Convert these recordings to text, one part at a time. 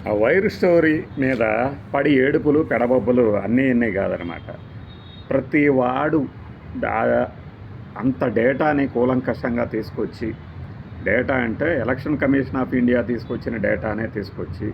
ఆ wire story మీద పడి ఏడుపులు పెడబొబ్బలు అన్నీ ఇన్ని కాదనమాట. ప్రతి వాడు దా అంత డేటాని కూలంకషంగా తీసుకొచ్చి, డేటా అంటే ఎలక్షన్ కమిషన్ ఆఫ్ ఇండియా తీసుకొచ్చిన డేటానే తీసుకొచ్చి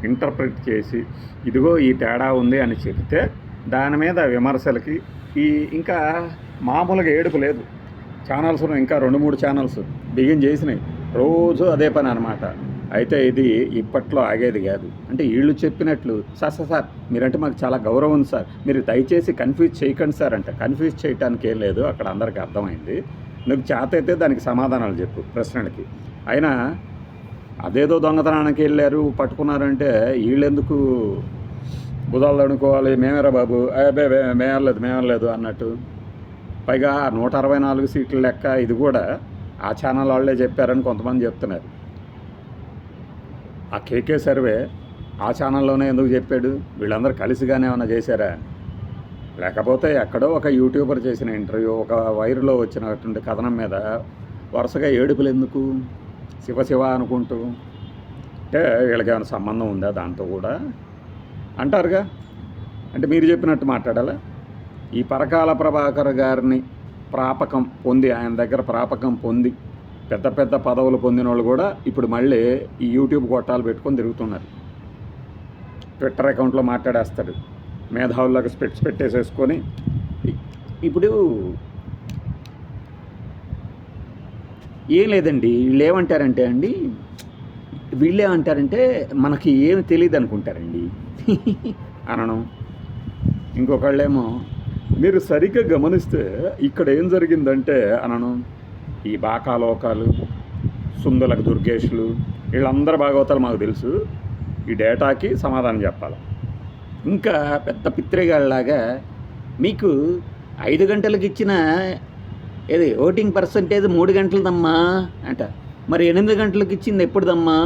ఇంటర్ప్రిట్ చేసి ఇదిగో ఈ తేడా ఉంది అని చెప్తే దాని మీద విమర్శలకి ఈ ఇంకా మామూలుగా ఏడుపు లేదు. ఛానల్స్ ఇంకా 2-3 ఛానల్స్ బిగిన్ చేసినాయి, రోజు అదే పని అనమాట. అయితే ఇది ఇప్పట్లో ఆగేది కాదు. అంటే వీళ్ళు చెప్పినట్లు సార్ మీరంటే మాకు చాలా గౌరవం ఉంది సార్, మీరు దయచేసి కన్ఫ్యూజ్ చేయకండి సార్ అంటే కన్ఫ్యూజ్ చేయడానికి ఏం లేదు, అక్కడ అందరికీ అర్థమైంది. నువ్వు చేత అయితే దానికి సమాధానాలు చెప్పు ప్రశ్నలకి. అయినా అదేదో దొంగతనానికి వెళ్ళారు పట్టుకున్నారంటే వీళ్ళెందుకు బుధాలు అనుకోవాలి, మేమేరా బాబు అబ్బే మేమలేదు అన్నట్టు. పైగా 164 సీట్ల లెక్క ఇది కూడా ఆ ఛానల్ వాళ్ళే చెప్పారని కొంతమంది చెప్తున్నారు. ఆ కేకే సర్వే ఆ ఛానల్లోనే ఎందుకు చెప్పాడు? వీళ్ళందరూ కలిసిగానే ఏమైనా చేశారా? లేకపోతే ఎక్కడో ఒక యూట్యూబర్ చేసిన ఇంటర్వ్యూ, ఒక వైర్లో వచ్చినటువంటి కథనం మీద వరుసగా ఏడుపులు ఎందుకు? శివ అనుకుంటూ అంటే వీళ్ళకి ఏమైనా సంబంధం ఉందా దాంతో కూడా అంటారుగా. అంటే మీరు చెప్పినట్టు మాట్లాడాలా? ఈ పరకాల ప్రభాకర్ గారిని ప్రాపకం పొంది, ఆయన దగ్గర ప్రాపకం పొంది పెద్ద పెద్ద పదవులు పొందిన వాళ్ళు కూడా ఇప్పుడు మళ్ళీ ఈ యూట్యూబ్ గొట్టాలు పెట్టుకొని తిరుగుతున్నారు. ట్విట్టర్ అకౌంట్లో మాట్లాడేస్తాడు, మేధావులకు స్పెట్స్ పెట్టేసేసుకొని. ఇప్పుడు ఏం లేదండి, వీళ్ళేమంటారంటే మనకి ఏమి తెలియదు అనుకుంటారండి అనడం. ఇంకొకళ్ళేమో మీరు సరిగ్గా గమనిస్తే ఇక్కడ ఏం జరిగిందంటే అనను. ఈ బాకాలోకాలు, సుందలకు దుర్గేష్లు వీళ్ళందరూ భాగవతాలు మాకు తెలుసు, ఈ డేటాకి సమాధానం చెప్పాలి. ఇంకా పెద్ద పిత్రిగాళ్ళలాగా మీకు 5 గంటలకు ఇచ్చిన ఏది ఓటింగ్ పర్సంటేజ్ 3 గంటలదమ్మా అంట. మరి 8 గంటలకు ఇచ్చింది ఎప్పుడుదమ్మా?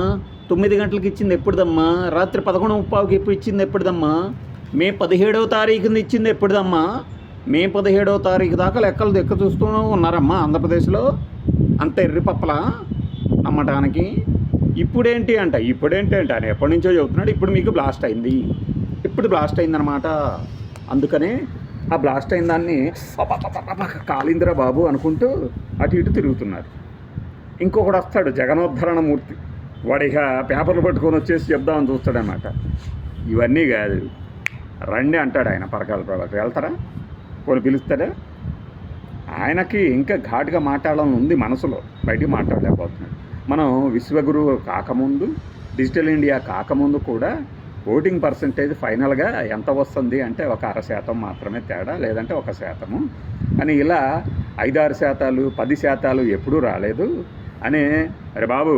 9 గంటలకు ఇచ్చింది ఎప్పుడుదమ్మా? రాత్రి 11:30కి ఎప్పుడు ఇచ్చింది ఎప్పుడుదమ్మా? మే 17వ తారీఖున ఇచ్చింది ఎప్పుడుదమ్మా? మే 17వ తారీఖు దాకా లెక్కలు దెక్క చూస్తూ ఉన్నారమ్మా ఆంధ్రప్రదేశ్లో. అంత ఎర్రిపప్పలా నమ్మటానికి. ఇప్పుడేంటి అంట ఆయన ఎప్పటి నుంచో చెబుతున్నాడు. ఇప్పుడు మీకు బ్లాస్ట్ అయింది, ఇప్పుడు బ్లాస్ట్ అయిందనమాట. అందుకనే ఆ బ్లాస్ట్ అయిన దాన్ని కాలిందిరా బాబు అనుకుంటూ అటు ఇటు తిరుగుతున్నారు. ఇంకొకడు వస్తాడు జగనోద్ధరణ మూర్తి, వాడిక పేపర్లు పట్టుకొని వచ్చేసి చెప్దామని చూస్తాడనమాట. ఇవన్నీ కాదు, రండి అంటాడు ఆయన పరకాల ప్రభాకర్. వెళ్తారా? పోనీ పిలుస్తాడా? ఆయనకి ఇంకా ఘాటుగా మాట్లాడాలని ఉంది మనసులో, బయటికి మాట్లాడలేకపోతున్నాడు. మనం విశ్వగురు కాకముందు, డిజిటల్ ఇండియా కాకముందు కూడా ఓటింగ్ పర్సంటేజ్ ఫైనల్గా ఎంత వస్తుంది అంటే ఒక 0.5% మాత్రమే తేడా, లేదంటే 1% అని. ఇలా 5-6%, 10% ఎప్పుడూ రాలేదు అని. అరే బాబు,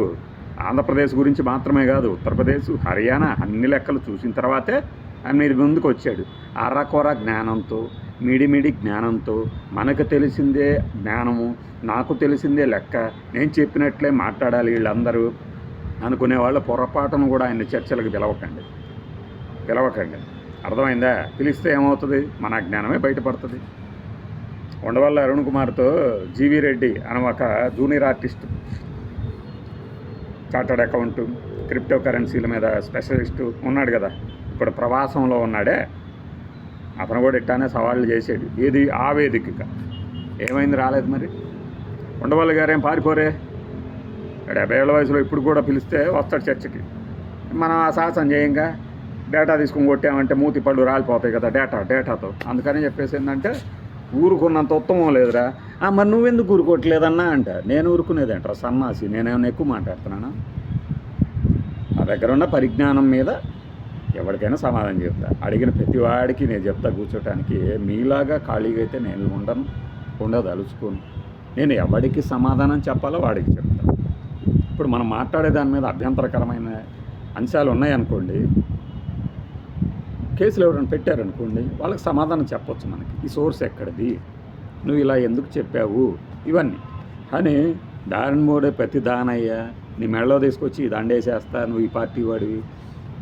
ఆంధ్రప్రదేశ్ గురించి మాత్రమే కాదు, ఉత్తరప్రదేశ్, హర్యానా అన్ని లెక్కలు చూసిన తర్వాతే ఆయన మీరు ముందుకు వచ్చాడు. అర్రకొర జ్ఞానంతో, మిడిమిడి జ్ఞానంతో, మనకు తెలిసిందే జ్ఞానము, నాకు తెలిసిందే లెక్క, నేను చెప్పినట్లే మాట్లాడాలి వీళ్ళందరూ అనుకునే వాళ్ళ పొరపాటును కూడా ఆయన చర్చలకు పిలవకండి. అర్థమైందా? పిలిస్తే ఏమవుతుంది? మన జ్ఞానమే బయటపడుతుంది. ఉండవల్లి అరుణ్ కుమార్తో జీవీ రెడ్డి అని ఒక junior artist, chartered account, crypto కరెన్సీల మీద స్పెషలిస్టు ఉన్నాడు కదా, ఇప్పుడు ప్రవాసంలో ఉన్నాడే, అతను కూడా ఇట్టానే సవాళ్ళు చేసాడు. ఏది ఆ వేదికగా ఏమైంది? రాలేదు. మరి ఉండవల్లి గారేం పారిపోరే, 70 ఏళ్ళ వయసులో ఇప్పుడు కూడా పిలిస్తే వస్తాడు చర్చకి. మనం ఆ సాహసం చేయంగా, డేటా తీసుకొని కొట్టామంటే మూతి పళ్ళు రాలిపోతాయి కదా డేటాతో. అందుకని చెప్పేసి ఏంటంటే ఊరుకున్నంత ఉత్తమం లేదురా. మరి నువ్వెందుకు ఊరుకోవట్లేదన్నా అంట. నేను ఊరుకునేదంటారా సన్నాసి? నేనేమన్నా ఎక్కువ మాట్లాడుతున్నానా? నా దగ్గర ఉన్న పరిజ్ఞానం మీద ఎవరికైనా సమాధానం చెప్తా. అడిగిన ప్రతివాడికి నేను చెప్తా కూర్చోటానికి. మీలాగా ఖాళీగా అయితే నేను ఉండదు అలుచుకోను. నేను ఎవరికి సమాధానం చెప్పాలో వాడికి చెప్తాను. ఇప్పుడు మనం మాట్లాడే దాని మీద అభ్యంతరకరమైన అంశాలు ఉన్నాయనుకోండి, కేసులు ఎవరైనా పెట్టారనుకోండి, వాళ్ళకి సమాధానం చెప్పొచ్చు మనకి. ఈ సోర్స్ ఎక్కడిది, నువ్వు ఇలా ఎందుకు చెప్పావు, ఇవన్నీ అని. దారిని ప్రతి దానయ్య నీ మెడలో తీసుకొచ్చి దండేసేస్తా, నువ్వు ఈ పార్టీ వాడివి,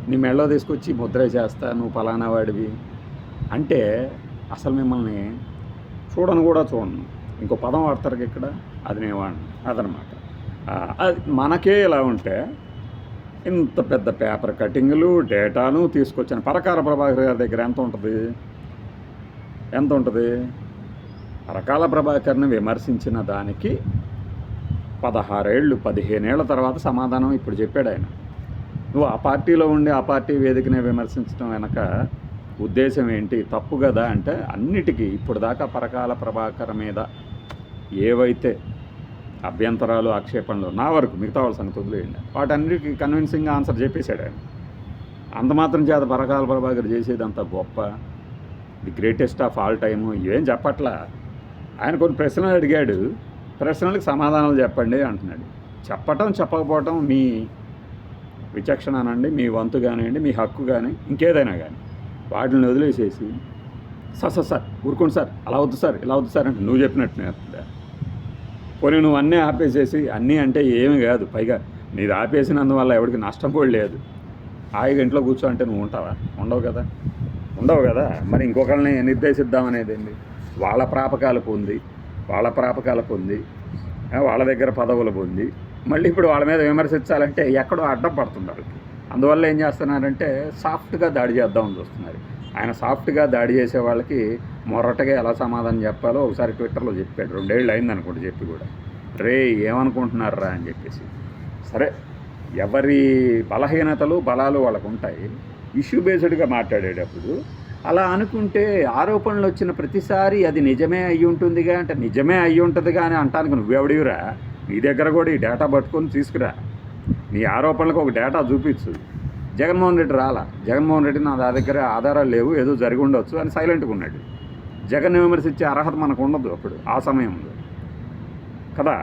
నీ మెడలో తీసుకొచ్చి ముద్ర చేస్తా, నువ్వు పలానా వాడివి అంటే అసలు మిమ్మల్ని చూడను. ఇంకో పదం వాడతారు ఇక్కడ, అది నేను వాడను. అదనమాట. అది మనకే ఇలా ఉంటే ఇంత పెద్ద పేపర్ కటింగ్లు డేటాను తీసుకొచ్చాను. పరకాల ప్రభాకర్ గారి దగ్గర ఎంత ఉంటుంది? పరకాల ప్రభాకర్ని విమర్శించిన దానికి 16 ఏళ్ళు 15 ఏళ్ల తర్వాత సమాధానం ఇప్పుడు చెప్పాడు ఆయన. నువ్వు ఆ పార్టీలో ఉండి ఆ పార్టీ వేదికనే విమర్శించడం వెనక ఉద్దేశం ఏంటి? తప్పు కదా అంటే అన్నిటికీ ఇప్పుడు దాకా పరకాల ప్రభాకర్ మీద ఏవైతే అభ్యంతరాలు ఆక్షేపణలు నా వరకు మిగతా వాళ్ళ సంగతి వదిలేయండి, వాటన్నిటికీ కన్విన్సింగ్ ఆన్సర్ చెప్పేశాడు ఆయన. అంత మాత్రం చేత పరకాల ప్రభాకర్ చేసేది అంత గొప్ప, the greatest of all time ఇవేం చెప్పట్లా. ఆయన కొన్ని ప్రశ్నలు అడిగాడు, ప్రశ్నలకు సమాధానాలు చెప్పండి అంటున్నాడు. చెప్పకపోవటం మీ విచక్షణ అనండి, మీ వంతు కానివ్వండి, మీ హక్కు కానీ ఇంకేదైనా కానీ వాటిని వదిలేసేసి సార్ ఊరుకోండి సార్, అలా వద్దు సార్, ఇలా వద్దు సార్ అంటే నువ్వు చెప్పినట్టు నేర్పుతా. పోనీ నువ్వు అన్నీ ఆపేసేసి, అన్నీ అంటే ఏమి కాదు, పైగా నీది ఆపేసినందువల్ల ఎవరికి నష్టం కూడా లేదు. హాయిగా ఇంట్లో కూర్చో అంటే నువ్వు ఉంటావా? ఉండవు కదా. మరి ఇంకొకరిని నిర్దేశిద్దామనేది ఏంటి? వాళ్ళ ప్రాపకాలు పొంది వాళ్ళ దగ్గర పదవులు పొంది మళ్ళీ ఇప్పుడు వాళ్ళ మీద విమర్శించాలంటే ఎక్కడో అడ్డం పడుతుంది వాళ్ళకి. అందువల్ల ఏం చేస్తున్నారంటే సాఫ్ట్గా దాడి చేద్దామని చూస్తున్నారు. ఆయన సాఫ్ట్గా దాడి చేసే వాళ్ళకి మొరటగా ఎలా సమాధానం చెప్పాలో ఒకసారి ట్విట్టర్లో చెప్పాడు. 2 ఏళ్ళు అయింది అనుకోండి చెప్పి కూడా, రే ఏమనుకుంటున్నారా అని చెప్పేసి. సరే, ఎవరి బలహీనతలు బలాలు వాళ్ళకు ఉంటాయి. ఇష్యూ బేస్డ్గా మాట్లాడేటప్పుడు అలా అనుకుంటే ఆరోపణలు వచ్చిన ప్రతిసారి అది నిజమే అయ్యి ఉంటుందిగా అంటే నిజమే అయ్యి ఉంటుందిగా అని అంటానికి నువ్వెవడివిరా? నీ దగ్గర కూడా ఈ డేటా పట్టుకొని తీసుకురా, నీ ఆరోపణలకు ఒక డేటా చూపించు. జగన్మోహన్ రెడ్డి నా దగ్గర ఆధారాలు లేవు, ఏదో జరిగి ఉండవచ్చు అని సైలెంట్గా ఉన్నాడు. జగన్ విమర్శించే అర్హత మనకు ఉండదు అప్పుడు ఆ సమయంలో కదా.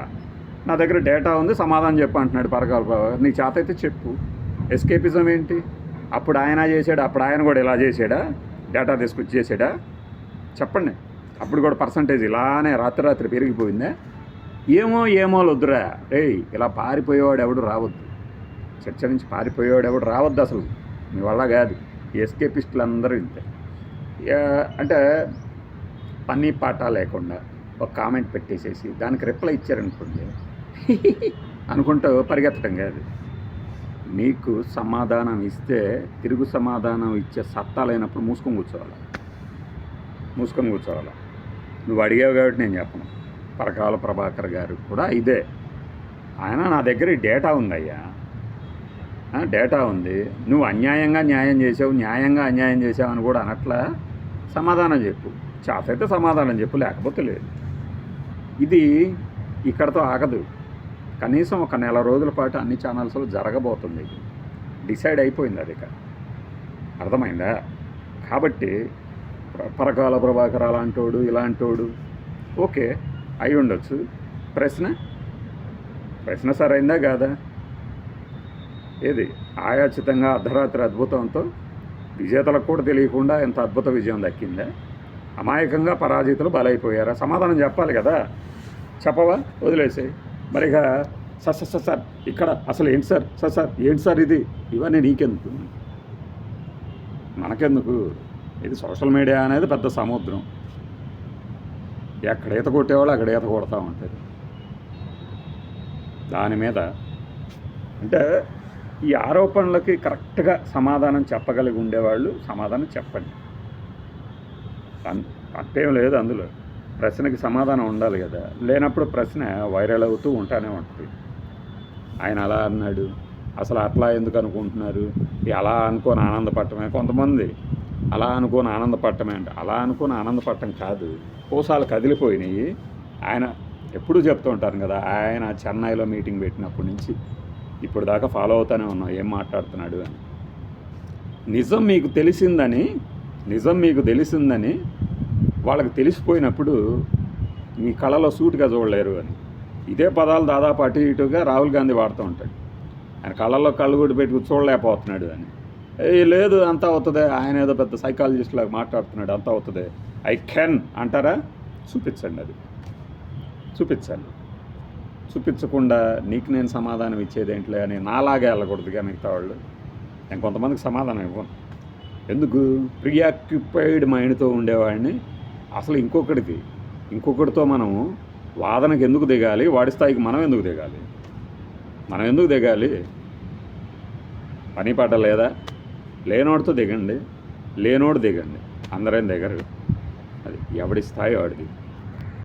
నా దగ్గర డేటా ఉంది, సమాధానం చెప్పు అంటున్నాడు పరకాల ప్రభాకర్. నీ చేత అయితే చెప్పు. ఎస్కేపిజం ఏంటి? అప్పుడు ఆయన చేశాడు, అప్పుడు ఆయన కూడా ఇలా చేశాడా? డేటా తీసుకొచ్చి చేశాడా? చెప్పండి. అప్పుడు కూడా పర్సంటేజ్ ఇలానే రాత్రి పెరిగిపోయిందా? ఏమో వద్దురా రే, ఇలా పారిపోయేవాడు ఎవడు రావద్దు, చర్చ నుంచి పారిపోయేవాడు ఎవడు రావద్దు అసలు, మీ వల్ల కాదు. ఎస్కేపిస్టులు అందరూ ఇంతే. అంటే పని పాట లేకుండా ఒక కామెంట్ పెట్టేసేసి దానికి రిప్లై ఇచ్చారనుకోండి అనుకుంటూ పరిగెత్తడం కాదు. నీకు సమాధానం ఇస్తే తిరుగు సమాధానం ఇచ్చే సత్తా లేనప్పుడు మూసుకొని కూర్చోవాలి. నువ్వు అడిగావు కాబట్టి నేను చెప్పను. పరకాల ప్రభాకర్ గారు కూడా ఇదే. ఆయన నా దగ్గర డేటా ఉందయ్యా, డేటా ఉంది, నువ్వు అన్యాయంగా న్యాయం చేసావు, న్యాయంగా అన్యాయం చేసావు అని కూడా అనట్లా. సమాధానం చెప్పు. చేతైతే సమాధానం చెప్పు, లేకపోతే లేదు. ఇది ఇక్కడతో ఆగదు. కనీసం ఒక నెల రోజుల పాటు అన్ని ఛానల్స్లో జరగబోతుంది. డిసైడ్ అయిపోయింది అది. అర్థమైందా? కాబట్టి పరకాల ప్రభాకర్ అలాంటోడు ఇలాంటోడు ఓకే అయి ఉండొచ్చు. ప్రశ్న సరైందా కాదా? ఏది ఆయాచితంగా అర్ధరాత్రి అద్భుతంతో విజేతలకు కూడా తెలియకుండా ఎంత అద్భుత విజయం దక్కిందా? అమాయకంగా పరాజితులు బలైపోయారా? సమాధానం చెప్పాలి కదా. చెప్పవా? వదిలేసాయి. మరిగా సార్ ఇక్కడ అసలు ఏంటి సార్ ఏంటి సార్ ఇది, ఇవన్నీ నీకెందుకు, మనకెందుకు? ఇది సోషల్ మీడియా అనేది పెద్ద సముద్రం. ఎక్కడ ఈత కొట్టేవాళ్ళు అక్కడ ఈత కొడతా ఉంటారు. దాని మీద అంటే ఈ ఆరోపణలకి కరెక్ట్గా సమాధానం చెప్పగలిగి ఉండేవాళ్ళు సమాధానం చెప్పండి. తప్పేం లేదు అందులో. ప్రశ్నకి సమాధానం ఉండాలి కదా. లేనప్పుడు ప్రశ్న వైరల్ అవుతూ ఉంటానే ఉంటుంది. ఆయన అలా అన్నాడు, అసలు అట్లా ఎందుకు అనుకుంటున్నారు, అలా అనుకోని ఆనందపడటమే. కొంతమంది అలా అనుకోని ఆనందపడటమే అంటే అలా అనుకోని ఆనందపడటం కాదు, కోసాలు కదిలిపోయినాయి. ఆయన ఎప్పుడూ చెప్తూ ఉంటారు కదా, ఆయన చెన్నైలో మీటింగ్ పెట్టినప్పటి నుంచి ఇప్పుడు దాకా ఫాలో అవుతూనే ఉన్నాం ఏం మాట్లాడుతున్నాడు అని. నిజం మీకు తెలిసిందని వాళ్ళకి తెలిసిపోయినప్పుడు మీ కళలో సూటుగా చూడలేరు అని. ఇదే పదాలు దాదాపు అటు ఇటుగా రాహుల్ గాంధీ వాడుతూ ఉంటాడు. ఆయన కళ్ళల్లో కళ్ళు కూడా పెట్టుకుని చూడలేకపోతున్నాడు అని. లేదు అంతా అవుతుంది, ఆయన ఏదో పెద్ద సైకాలజిస్ట్ లాగా మాట్లాడుతున్నాడు, అంతా అవుతుంది, ఐ కెన్ అంటారా? చూపించండి, అది చూపించకుండా నీకు నేను సమాధానం ఇచ్చేది ఏంటిలే అని నాలాగే వెళ్ళకూడదుగా మిగతా వాళ్ళు. నేను కొంతమందికి సమాధానం ఇవ్వను. ఎందుకు? ప్రియాక్యుపైడ్ మైండ్తో ఉండేవాడిని. అసలు ఇంకొకటితో మనము వాదనకు ఎందుకు దిగాలి? వాడి స్థాయికి మనం ఎందుకు దిగాలి? పని పాట లేదా? లేనోడితో దిగండి, లేనోడు దిగండి, అందరేం దిగరు. అది ఎవడి స్థాయి వాడిది.